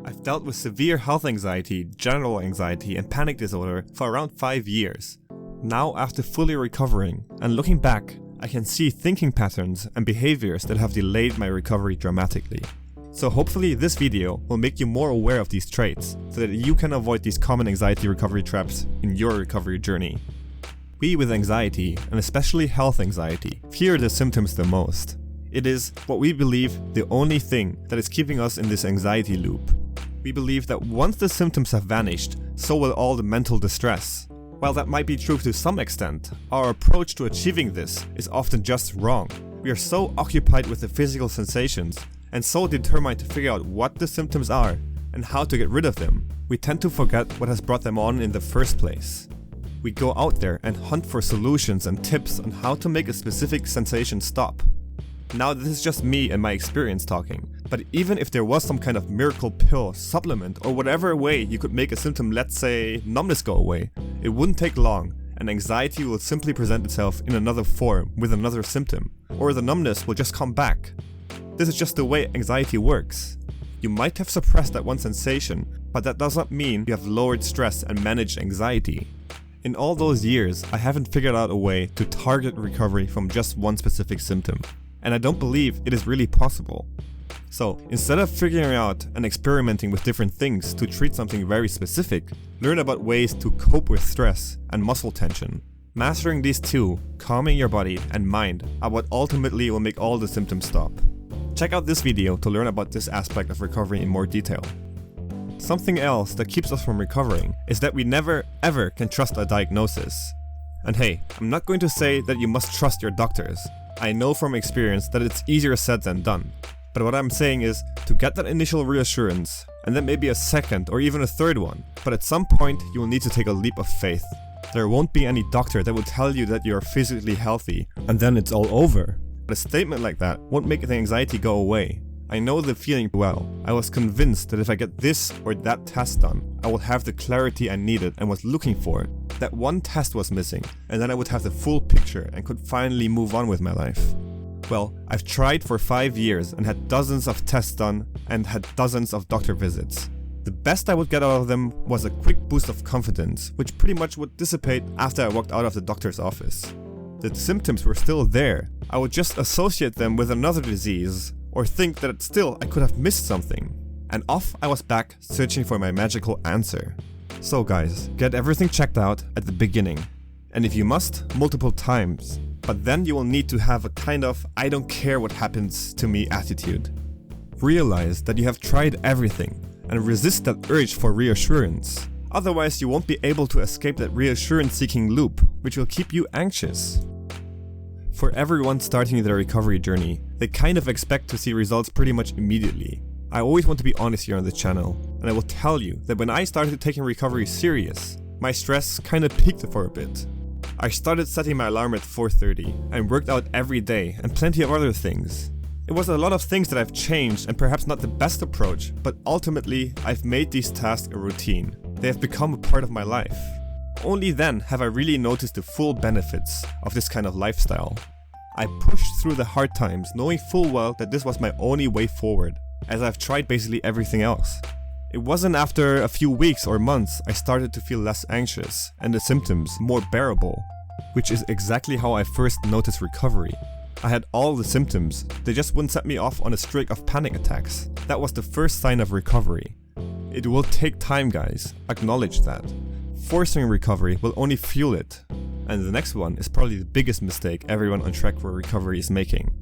I've dealt with severe health anxiety, general anxiety, and panic disorder for around 5 years. Now, after fully recovering and looking back, I can see thinking patterns and behaviors that have delayed my recovery dramatically. So hopefully this video will make you more aware of these traits so that you can avoid these common anxiety recovery traps in your recovery journey. We with anxiety, and especially health anxiety, fear the symptoms the most. It is, what we believe, the only thing that is keeping us in this anxiety loop. We believe that once the symptoms have vanished, so will all the mental distress. While that might be true to some extent, our approach to achieving this is often just wrong. We are so occupied with the physical sensations and so determined to figure out what the symptoms are and how to get rid of them, we tend to forget what has brought them on in the first place. We go out there and hunt for solutions and tips on how to make a specific sensation stop. Now this is just me and my experience talking, but even if there was some kind of miracle pill, supplement, or whatever way you could make a symptom, let's say numbness, go away, it wouldn't take long and anxiety will simply present itself in another form with another symptom, or the numbness will just come back. This is just the way anxiety works. You might have suppressed that one sensation, but that does not mean you have lowered stress and managed anxiety. In all those years, I haven't figured out a way to target recovery from just one specific symptom. And I don't believe it is really possible. So, instead of figuring out and experimenting with different things to treat something very specific, learn about ways to cope with stress and muscle tension. Mastering these two, calming your body and mind, are what ultimately will make all the symptoms stop. Check out this video to learn about this aspect of recovery in more detail. Something else that keeps us from recovering is that we never ever can trust a diagnosis. And hey, I'm not going to say that you must trust your doctors. I know from experience that it's easier said than done, but what I'm saying is to get that initial reassurance, and then maybe a second or even a third one, but at some point you will need to take a leap of faith. There won't be any doctor that will tell you that you are physically healthy, and then it's all over. But a statement like that won't make the anxiety go away. I know the feeling well. I was convinced that if I get this or that test done, I will have the clarity I needed and was looking for. That one test was missing, and then I would have the full picture and could finally move on with my life. Well, I've tried for 5 years and had dozens of tests done and had dozens of doctor visits. The best I would get out of them was a quick boost of confidence, which pretty much would dissipate after I walked out of the doctor's office. The symptoms were still there. I would just associate them with another disease, or think that still I could have missed something. And off I was back searching for my magical answer. So guys, get everything checked out at the beginning. And if you must, multiple times. But then you will need to have a kind of I don't care what happens to me attitude. Realize that you have tried everything and resist that urge for reassurance. Otherwise you won't be able to escape that reassurance-seeking loop, which will keep you anxious. For everyone starting their recovery journey, they kind of expect to see results pretty much immediately. I always want to be honest here on this channel, and I will tell you that when I started taking recovery serious, my stress kind of peaked for a bit. I started setting my alarm at 4:30 and worked out every day and plenty of other things. It was a lot of things that I've changed and perhaps not the best approach, but ultimately I've made these tasks a routine. They have become a part of my life. Only then have I really noticed the full benefits of this kind of lifestyle. I pushed through the hard times knowing full well that this was my only way forward, as I've tried basically everything else. It wasn't after a few weeks or months I started to feel less anxious and the symptoms more bearable, which is exactly how I first noticed recovery. I had all the symptoms, they just wouldn't set me off on a streak of panic attacks. That was the first sign of recovery. It will take time, guys, acknowledge that. Forcing recovery will only fuel it. And the next one is probably the biggest mistake everyone on track for recovery is making.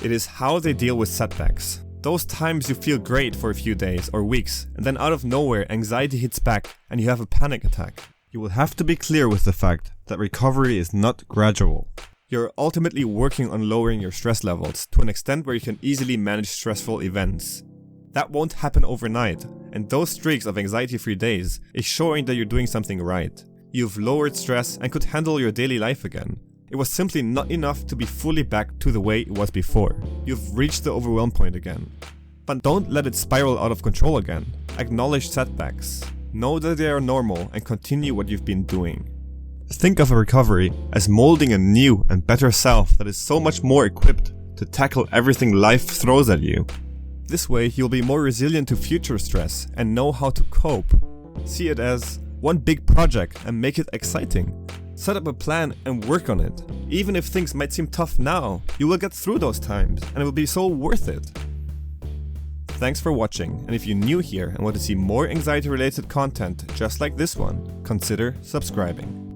It is how they deal with setbacks. Those times you feel great for a few days or weeks, and then out of nowhere anxiety hits back and you have a panic attack. You will have to be clear with the fact that recovery is not gradual. You're ultimately working on lowering your stress levels to an extent where you can easily manage stressful events. That won't happen overnight, and those streaks of anxiety-free days is showing that you're doing something right. You've lowered stress and could handle your daily life again. It was simply not enough to be fully back to the way it was before. You've reached the overwhelm point again. But don't let it spiral out of control again. Acknowledge setbacks. Know that they are normal and continue what you've been doing. Think of a recovery as molding a new and better self that is so much more equipped to tackle everything life throws at you. This way, you'll be more resilient to future stress and know how to cope. See it as one big project and make it exciting. Set up a plan and work on it. Even if things might seem tough now, you will get through those times and it will be so worth it. Thanks for watching, and if you're new here and want to see more anxiety-related content just like this one, consider subscribing.